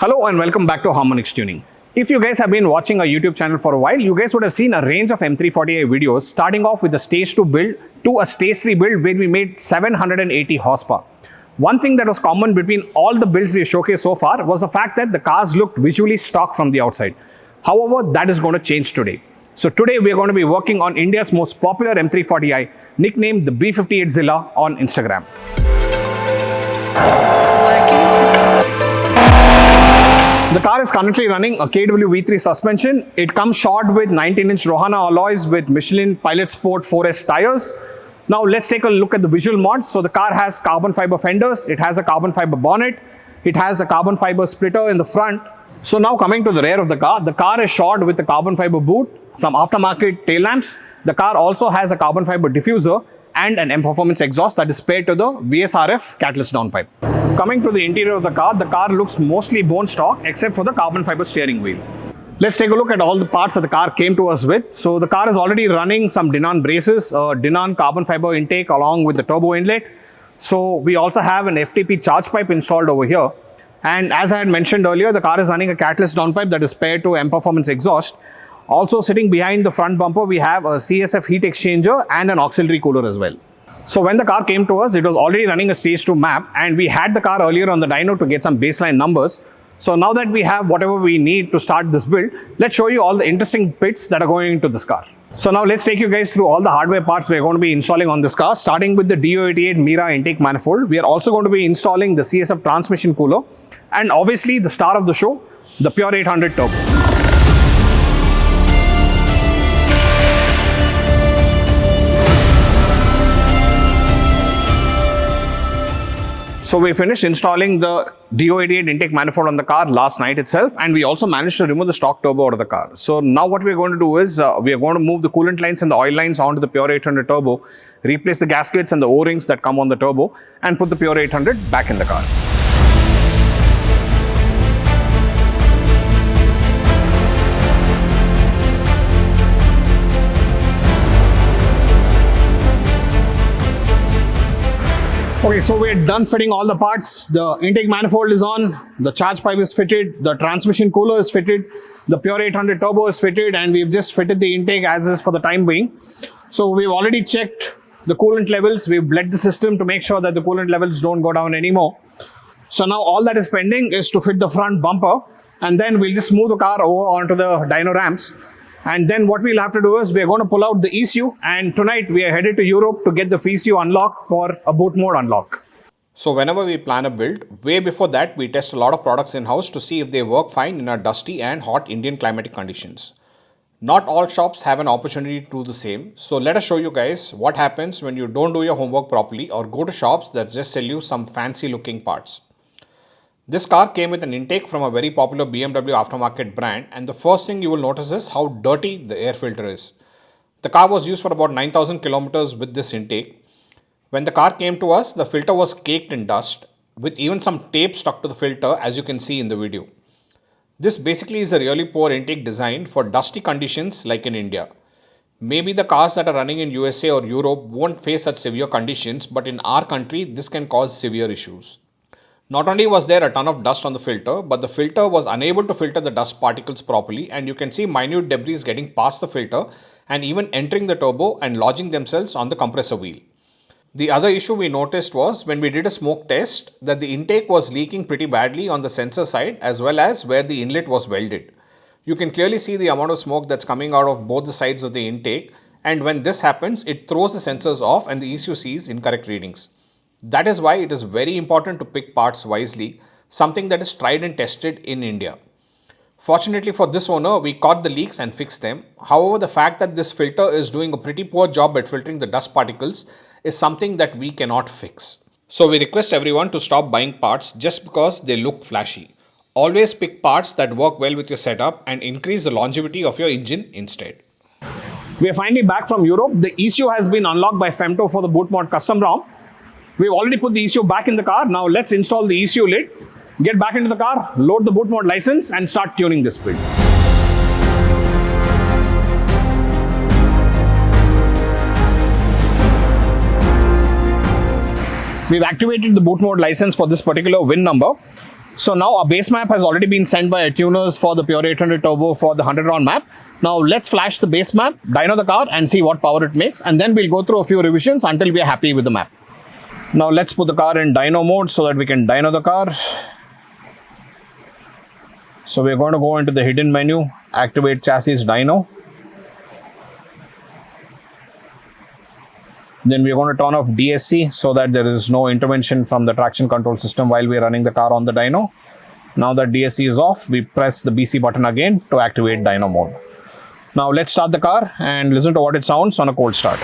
Hello and welcome back to Harmonixx Tuning. If you guys have been watching our YouTube channel for a while, you guys would have seen a range of M340i videos starting off with a stage 2 build to a stage 3 build where we made 780 horsepower. One thing that was common between all the builds we've showcased so far was the fact that the cars looked visually stock from the outside. However, that is going to change today. So today we are going to be working on India's most popular M340i, nicknamed the B58Zilla on Instagram. The car is currently running a KW V3 suspension. It comes shod with 19-inch Rohana alloys with Michelin Pilot Sport 4S tires. Now let's take a look at the visual mods. So the car has carbon fiber fenders, it has a carbon fiber bonnet, it has a carbon fiber splitter in the front. So now coming to the rear of the car is shod with a carbon fiber boot, some aftermarket tail lamps. The car also has a carbon fiber diffuser and an M Performance exhaust that is paired to the VSRF catalyst downpipe. Coming to the interior of the car looks mostly bone stock except for the carbon fiber steering wheel. Let's take a look at all the parts that the car came to us with. So the car is already running some Denon braces, Denon carbon fiber intake along with the turbo inlet. So we also have an FTP charge pipe installed over here. And as I had mentioned earlier, the car is running a catalyst downpipe that is paired to M Performance exhaust. Also sitting behind the front bumper, we have a CSF heat exchanger and an auxiliary cooler as well. So when the car came to us, it was already running a stage 2 map, and we had the car earlier on the dyno to get some baseline numbers. So now that we have whatever we need to start this build, let's show you all the interesting bits that are going into this car. So now let's take you guys through all the hardware parts we're going to be installing on this car, starting with the DO88 Mira intake manifold. We are also going to be installing the CSF transmission cooler, and obviously the star of the show, the Pure800 turbo. So we finished installing the DO88 intake manifold on the car last night itself, and we also managed to remove the stock turbo out of the car. So now what we're going to do is we are going to move the coolant lines and the oil lines onto the Pure800 turbo, replace the gaskets and the O-rings that come on the turbo, and put the Pure800 back in the car. Okay, so we're done fitting all the parts. The intake manifold is on, the charge pipe is fitted, the transmission cooler is fitted, the Pure800 turbo is fitted, and we've just fitted the intake as is for the time being. So we've already checked the coolant levels, we've bled the system to make sure that the coolant levels don't go down anymore. So now all that is pending is to fit the front bumper, and then we'll just move the car over onto the dyno ramps. And then what we'll have to do is we're going to pull out the ECU, and tonight we are headed to Europe to get the ECU unlocked for a boot mode unlock. So whenever we plan a build, way before that we test a lot of products in-house to see if they work fine in our dusty and hot Indian climatic conditions. Not all shops have an opportunity to do the same, so let us show you guys what happens when you don't do your homework properly or go to shops that just sell you some fancy looking parts. This car came with an intake from a very popular BMW aftermarket brand, and the first thing you will notice is how dirty the air filter is. The car was used for about 9,000 kilometers with this intake. When the car came to us, the filter was caked in dust with even some tape stuck to the filter, as you can see in the video. This basically is a really poor intake design for dusty conditions like in India. Maybe the cars that are running in USA or Europe won't face such severe conditions, but in our country this can cause severe issues. Not only was there a ton of dust on the filter, but the filter was unable to filter the dust particles properly, and you can see minute debris getting past the filter and even entering the turbo and lodging themselves on the compressor wheel. The other issue we noticed was when we did a smoke test that the intake was leaking pretty badly on the sensor side as well as where the inlet was welded. You can clearly see the amount of smoke that's coming out of both the sides of the intake, and when this happens, it throws the sensors off and the ECU sees incorrect readings. That is why it is very important to pick parts wisely, something that is tried and tested in India. Fortunately for this owner, we caught the leaks and fixed them. However, the fact that this filter is doing a pretty poor job at filtering the dust particles is something that we cannot fix. So we request everyone to stop buying parts just because they look flashy. Always pick parts that work well with your setup and increase the longevity of your engine instead. We are finally back from Europe. The ECU has been unlocked by Femto for the boot mod custom ROM. We've already put the ECU back in the car. Now let's install the ECU lid, get back into the car, load the boot mode license, and start tuning this build. We've activated the boot mode license for this particular VIN number. So now a base map has already been sent by tuners for the Pure 800 Turbo for the 100 round map. Now let's flash the base map, dyno the car and see what power it makes, and then we'll go through a few revisions until we are happy with the map. Now let's put the car in dyno mode so that we can dyno the car. So we're going to go into the hidden menu, activate chassis dyno. Then we're going to turn off DSC so that there is no intervention from the traction control system while we're running the car on the dyno. Now that DSC is off, we press the BC button again to activate dyno mode. Now let's start the car and listen to what it sounds on a cold start.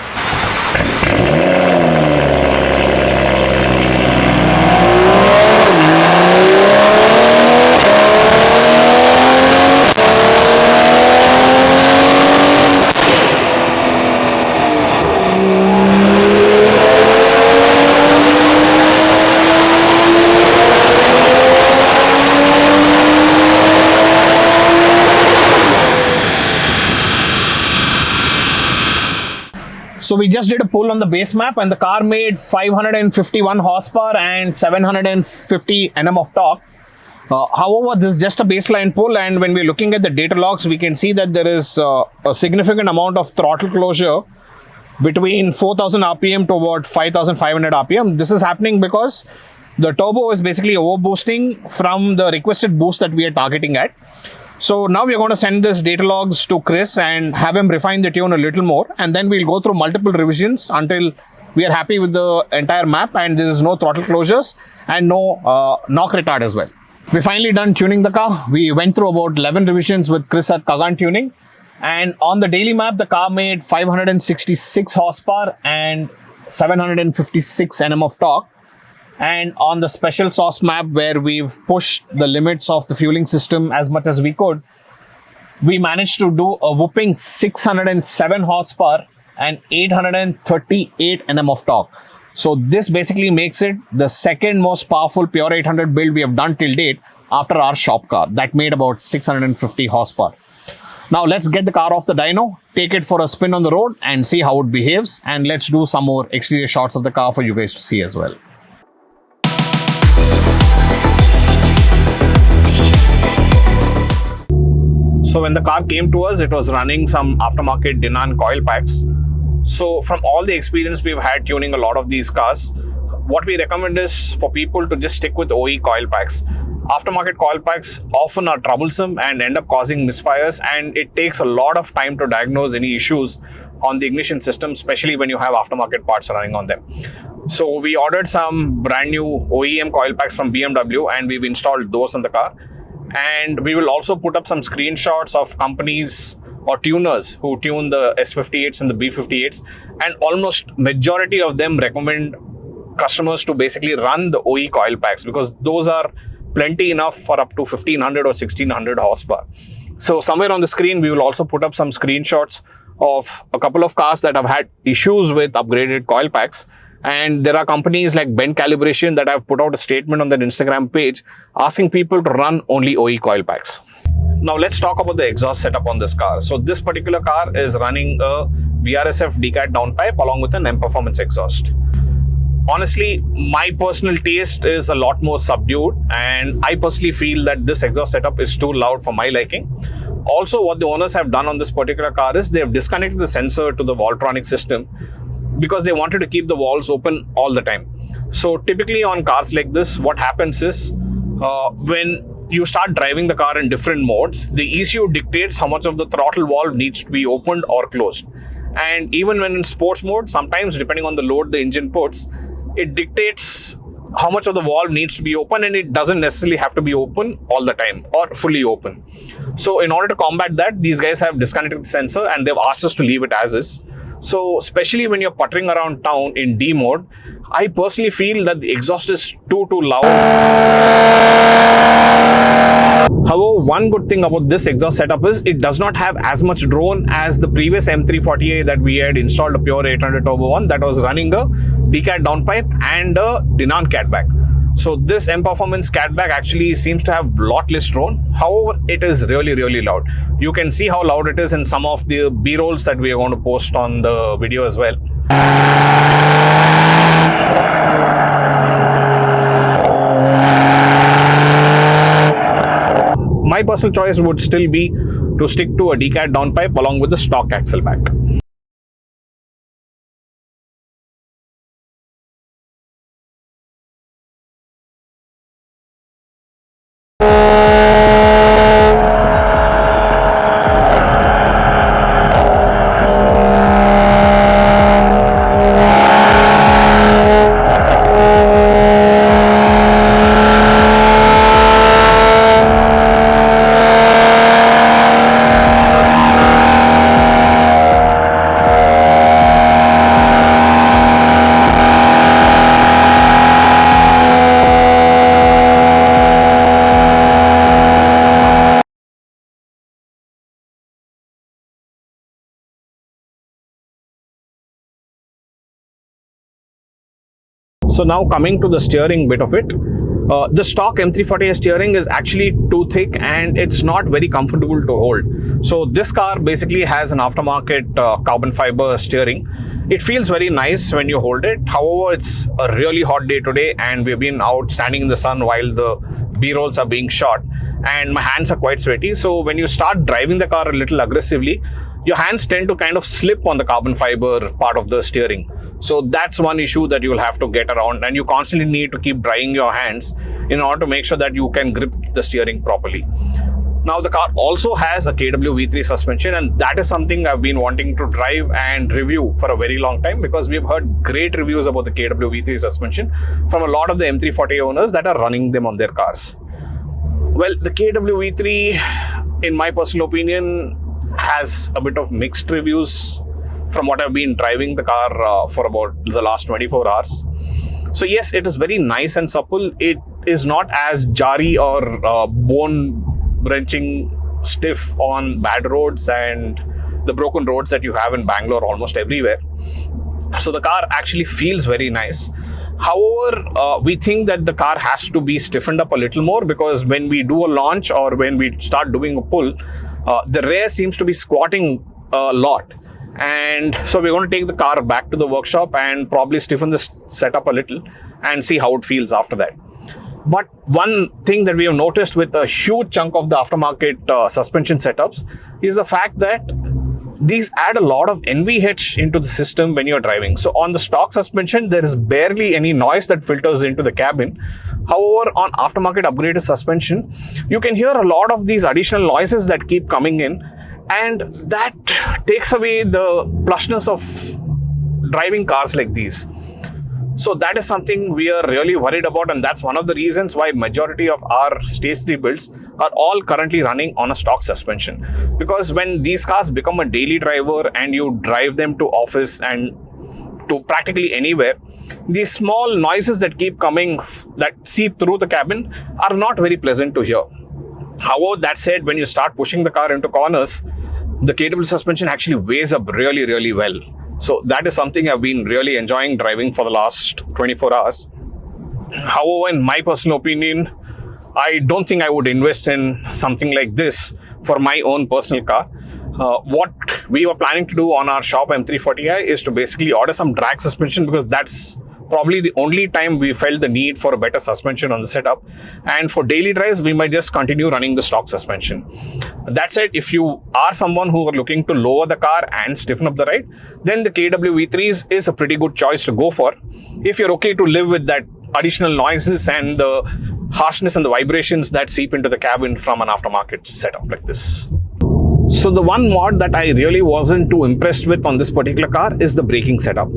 So we just did a pull on the base map and the car made 551 horsepower and 750 Nm of torque. However, this is just a baseline pull, and when we're looking at the data logs, we can see that there is a significant amount of throttle closure between 4000 RPM to about 5500 RPM. This is happening because the turbo is basically overboosting from the requested boost that we are targeting at. So now we're going to send this data logs to Chris and have him refine the tune a little more, and then we'll go through multiple revisions until we are happy with the entire map and there is no throttle closures and no knock retard as well. We're finally done tuning the car. We went through about 11 revisions with Chris at Kagan Tuning, and on the daily map the car made 566 horsepower and 756 Nm of torque. And on the special sauce map, where we've pushed the limits of the fueling system as much as we could, we managed to do a whooping 607 horsepower and 838 Nm of torque. So this basically makes it the second most powerful Pure 800 build we have done till date after our shop car that made about 650 horsepower. Now let's get the car off the dyno, take it for a spin on the road and see how it behaves, and let's do some more exterior shots of the car for you guys to see as well. So when the car came to us, it was running some aftermarket Dinan coil packs. So from all the experience we've had tuning a lot of these cars, what we recommend is for people to just stick with OE coil packs. Aftermarket coil packs often are troublesome and end up causing misfires, and it takes a lot of time to diagnose any issues on the ignition system, especially when you have aftermarket parts running on them. So we ordered some brand new OEM coil packs from BMW and we've installed those on the car. And we will also put up some screenshots of companies or tuners who tune the S58s and the B58s, and almost majority of them recommend customers to basically run the OE coil packs because those are plenty enough for up to 1500 or 1600 horsepower. So somewhere on the screen we will also put up some screenshots of a couple of cars that have had issues with upgraded coil packs. And there are companies like Bend Calibration that have put out a statement on their Instagram page asking people to run only OE coil packs. Now let's talk about the exhaust setup on this car. So this particular car is running a VRSF decat downpipe along with an M Performance exhaust. Honestly, my personal taste is a lot more subdued, and I personally feel that this exhaust setup is too loud for my liking. Also, what the owners have done on this particular car is they have disconnected the sensor to the Valtronic system because they wanted to keep the valves open all the time. So typically on cars like this, what happens is when you start driving the car in different modes, the ECU dictates how much of the throttle valve needs to be opened or closed. And even when in sports mode, sometimes depending on the load the engine puts, it dictates how much of the valve needs to be open, and it doesn't necessarily have to be open all the time or fully open. So in order to combat that, these guys have disconnected the sensor and they've asked us to leave it as is. So especially when you're puttering around town in D mode, I personally feel that the exhaust is too loud. However, one good thing about this exhaust setup is it does not have as much drone as the previous M340i that we had installed a Pure 800 Turbo one that was running a decat downpipe and a Dinan catback. So this M Performance catback actually seems to have a lot less drone. However, it is really loud. You can see how loud it is in some of the B-rolls that we are going to post on the video as well. personal choice would still be to stick to a decat downpipe along with the stock axle back. So now coming to the steering bit of it, the stock M340i steering is actually too thick and it's not very comfortable to hold. So this car basically has an aftermarket carbon fiber steering. It feels very nice when you hold it. However, it's a really hot day today and we've been out standing in the sun while the B-rolls are being shot and my hands are quite sweaty. So when you start driving the car a little aggressively, your hands tend to kind of slip on the carbon fiber part of the steering. So that's one issue that you will have to get around, and you constantly need to keep drying your hands in order to make sure that you can grip the steering properly. Now the car also has a KW V3 suspension, and that is something I've been wanting to drive and review for a very long time because we've heard great reviews about the KW V3 suspension from a lot of the M340 owners that are running them on their cars. Well, the KW V3, in my personal opinion, has a bit of mixed reviews from what I've been driving the car for about the last 24 hours. So yes, it is very nice and supple. It is not as jarry or bone-wrenching stiff on bad roads and the broken roads that you have in Bangalore almost everywhere. So the car actually feels very nice. However, we think that the car has to be stiffened up a little more because when we do a launch or when we start doing a pull, the rear seems to be squatting a lot. And so we're going to take the car back to the workshop and probably stiffen this setup a little and see how it feels after that. But one thing that we have noticed with a huge chunk of the aftermarket suspension setups is the fact that these add a lot of NVH into the system when you're driving. So on the stock suspension, there is barely any noise that filters into the cabin. However, on aftermarket upgraded suspension, you can hear a lot of these additional noises that keep coming in, and that takes away the plushness of driving cars like these. So that is something we are really worried about, and that's one of the reasons why majority of our stage 3 builds are all currently running on a stock suspension. Because when these cars become a daily driver and you drive them to office and to practically anywhere, these small noises that keep coming, that seep through the cabin, are not very pleasant to hear. However, that said, when you start pushing the car into corners, the KW suspension actually weighs up really, really well. So that is something I've been really enjoying driving for the last 24 hours. However, in my personal opinion, I don't think I would invest in something like this for my own personal car. What we were planning to do on our shop M340i is to basically order some drag suspension because that's probably the only time we felt the need for a better suspension on the setup. And for daily drives, we might just continue running the stock suspension. That said, if you are someone who are looking to lower the car and stiffen up the ride, then the KW V3s is a pretty good choice to go for. If you're okay to live with that additional noises and the harshness and the vibrations that seep into the cabin from an aftermarket setup like this. So the one mod that I really wasn't too impressed with on this particular car is the braking setup.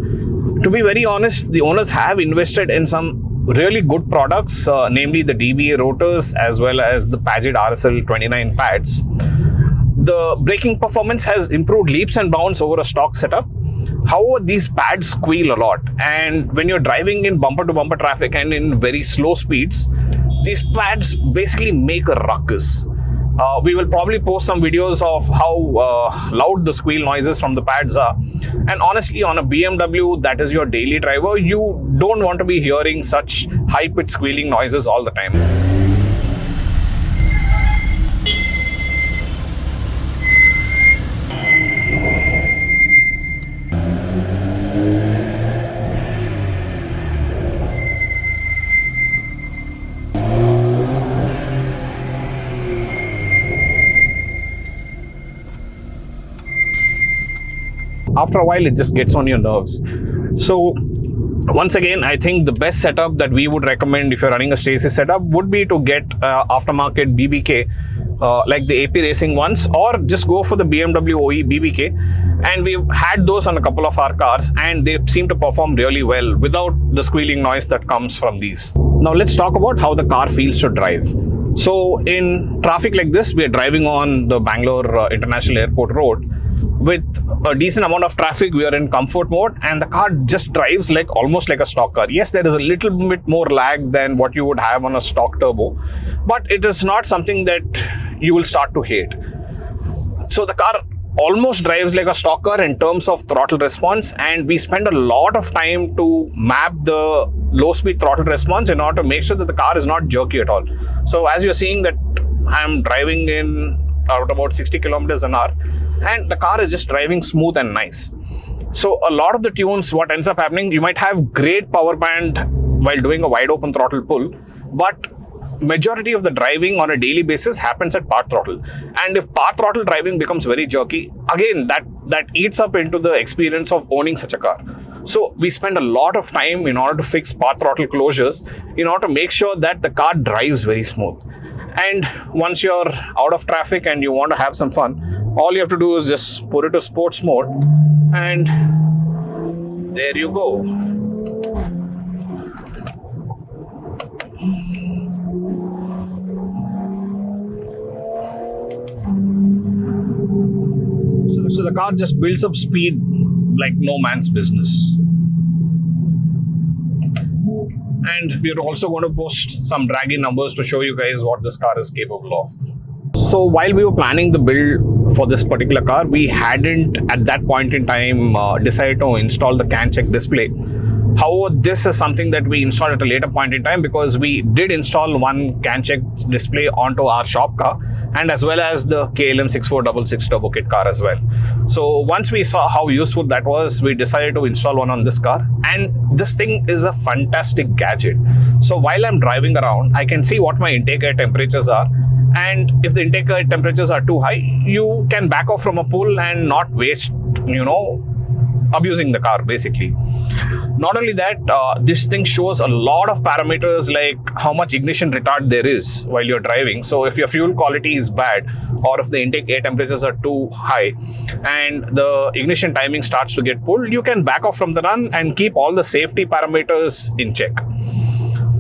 To be very honest, the owners have invested in some really good products, namely the DBA rotors as well as the Paget RSL 29 pads. The braking performance has improved leaps and bounds over a stock setup. However, these pads squeal a lot, and when you're driving in bumper-to-bumper traffic and in very slow speeds, these pads basically make a ruckus. We will probably post some videos of how loud the squeal noises from the pads are. And honestly, on a BMW that is your daily driver, you don't want to be hearing such high-pitched squealing noises all the time. after a while it just gets on your nerves. So once again, I think the best setup that we would recommend if you're running a Stacy setup would be to get aftermarket BBK like the AP Racing ones, or just go for the BMW OE BBK. And we've had those on a couple of our cars and they seem to perform really well without the squealing noise that comes from these. Now let's talk about how the car feels to drive. So in traffic like this, we are driving on the Bangalore International Airport Road. With a decent amount of traffic, we are in comfort mode and the car just drives like almost like a stock car. Yes, there is a little bit more lag than what you would have on a stock turbo, but it is not something that you will start to hate. So the car almost drives like a stock car in terms of throttle response, and we spend a lot of time to map the low speed throttle response in order to make sure that the car is not jerky at all. So as you're seeing that I'm driving in at about 60 kilometers an hour and the car is just driving smooth and nice. So a lot of the tunes, what ends up happening, you might have great power band while doing a wide open throttle pull, but majority of the driving on a daily basis happens at part throttle. And if part throttle driving becomes very jerky, again, that eats up into the experience of owning such a car. So we spend a lot of time in order to fix part throttle closures in order to make sure that the car drives very smooth. And once you're out of traffic and you want to have some fun, all you have to do is just put it to sports mode and there you go. So the car just builds up speed like no man's business. And we're also going to post some draggy numbers to show you guys what this car is capable of. So while we were planning the build for this particular car, we hadn't at that point in time decided to install the CAN check display. However, this is something that we installed at a later point in time because we did install one CAN check display onto our shop car and as well as the KLM 6466 turbo kit car as well. So once we saw how useful that was, we decided to install one on this car, and this thing is a fantastic gadget. So while I'm driving around, I can see what my intake air temperatures are, and if the intake air temperatures are too high, you can back off from a pull and not waste, abusing the car basically. Not only that, this thing shows a lot of parameters like how much ignition retard there is while you're driving. So if your fuel quality is bad or if the intake air temperatures are too high and the ignition timing starts to get pulled, you can back off from the run and keep all the safety parameters in check.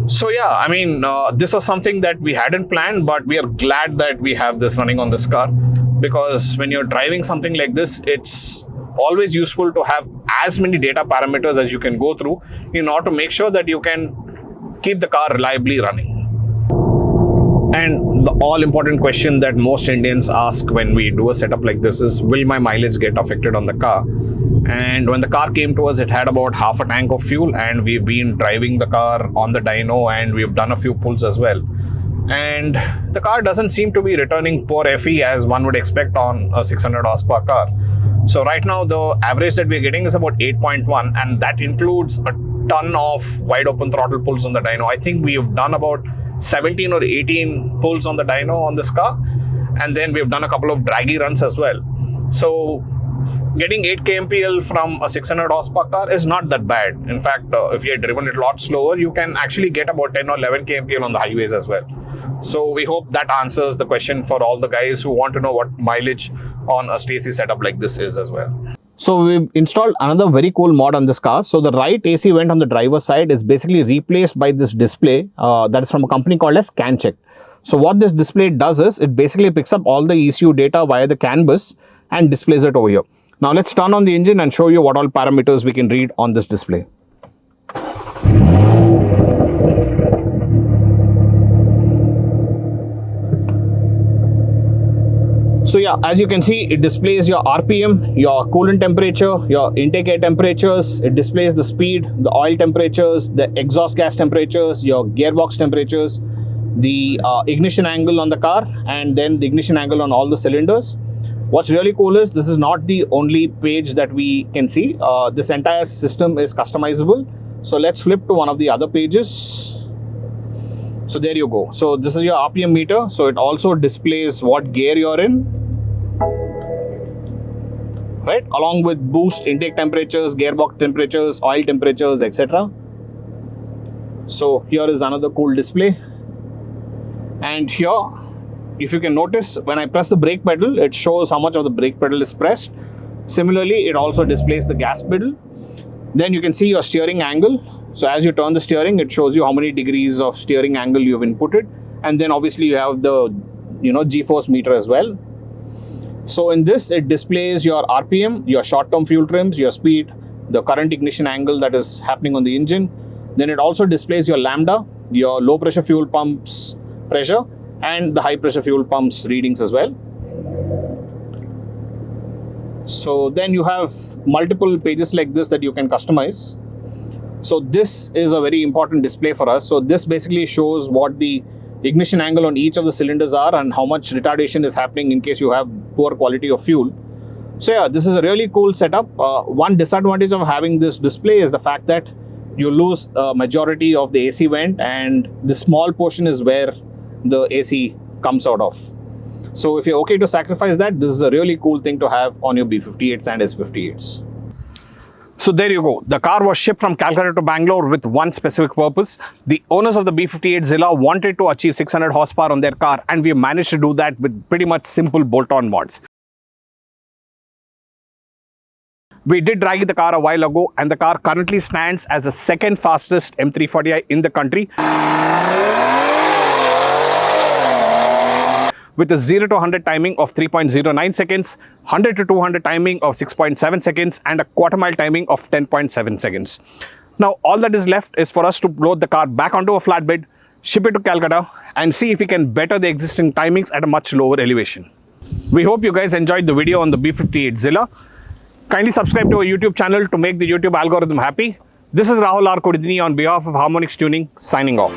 So yeah, I mean, this was something that we hadn't planned, but we are glad that we have this running on this car, because when you're driving something like this, it's always useful to have as many data parameters as you can go through in order to make sure that you can keep the car reliably running. And the all important question that most Indians ask when we do a setup like this is, will my mileage get affected on the car? And when the car came to us, it had about half a tank of fuel, and we've been driving the car on the dyno and we've done a few pulls as well. And the car doesn't seem to be returning poor FE as one would expect on a 600 horsepower car. So right now the average that we're getting is about 8.1, and that includes a ton of wide open throttle pulls on the dyno. I think we've done about 17 or 18 pulls on the dyno on this car, and then we've done a couple of draggy runs as well. So getting 8 kmpl from a 600 horsepower car is not that bad. In fact, if you had driven it a lot slower, you can actually get about 10 or 11 kmpl on the highways as well. So we hope that answers the question for all the guys who want to know what mileage on a Stacy setup like this is as well. So we've installed another very cool mod on this car. So the right AC vent on the driver's side is basically replaced by this display that is from a company called as CAN check. So what this display does is it basically picks up all the ECU data via the CAN bus and displays it over here. Now let's turn on the engine and show you what all parameters we can read on this display. So yeah, as you can see, it displays your RPM, your coolant temperature, your intake air temperatures. It displays the speed, the oil temperatures, the exhaust gas temperatures, your gearbox temperatures, the ignition angle on the car, and then the ignition angle on all the cylinders. What's really cool is this is not the only page that we can see. This entire system is customizable. So let's flip to one of the other pages. So there you go. So this is your RPM meter. So it also displays what gear you're in. right? Along with boost intake temperatures, gearbox temperatures, oil temperatures, etc. So here is another cool display. And here, if you can notice, when I press the brake pedal, it shows how much of the brake pedal is pressed. Similarly, it also displays the gas pedal. Then you can see your steering angle. So as you turn the steering, it shows you how many degrees of steering angle you've inputted. And then obviously you have the, G-force meter as well. So in this, it displays your RPM, your short-term fuel trims, your speed, the current ignition angle that is happening on the engine. Then it also displays your lambda, your low pressure fuel pumps pressure, and the high pressure fuel pumps readings as well. So then you have multiple pages like this that you can customize. So this is a very important display for us. So this basically shows what the ignition angle on each of the cylinders are and how much retardation is happening in case you have poor quality of fuel. So yeah, this is a really cool setup. One disadvantage of having this display is the fact that you lose a majority of the AC vent, and the small portion is where the AC comes out of. So if you're okay to sacrifice that, this is a really cool thing to have on your B58s and S58s. So there you go. The car was shipped from Calcutta to Bangalore with one specific purpose. The owners of the B58Zilla wanted to achieve 600 horsepower on their car, and we managed to do that with pretty much simple bolt-on mods. We did drag the car a while ago, and the car currently stands as the second fastest M340i in the country, with a 0 to 100 timing of 3.09 seconds, 100 to 200 timing of 6.7 seconds, and a quarter mile timing of 10.7 seconds. Now, all that is left is for us to load the car back onto a flatbed, ship it to Calcutta, and see if we can better the existing timings at a much lower elevation. We hope you guys enjoyed the video on the B58Zilla. Kindly subscribe to our YouTube channel to make the YouTube algorithm happy. This is Rahul R. Kodidini on behalf of Harmonixx Tuning, signing off.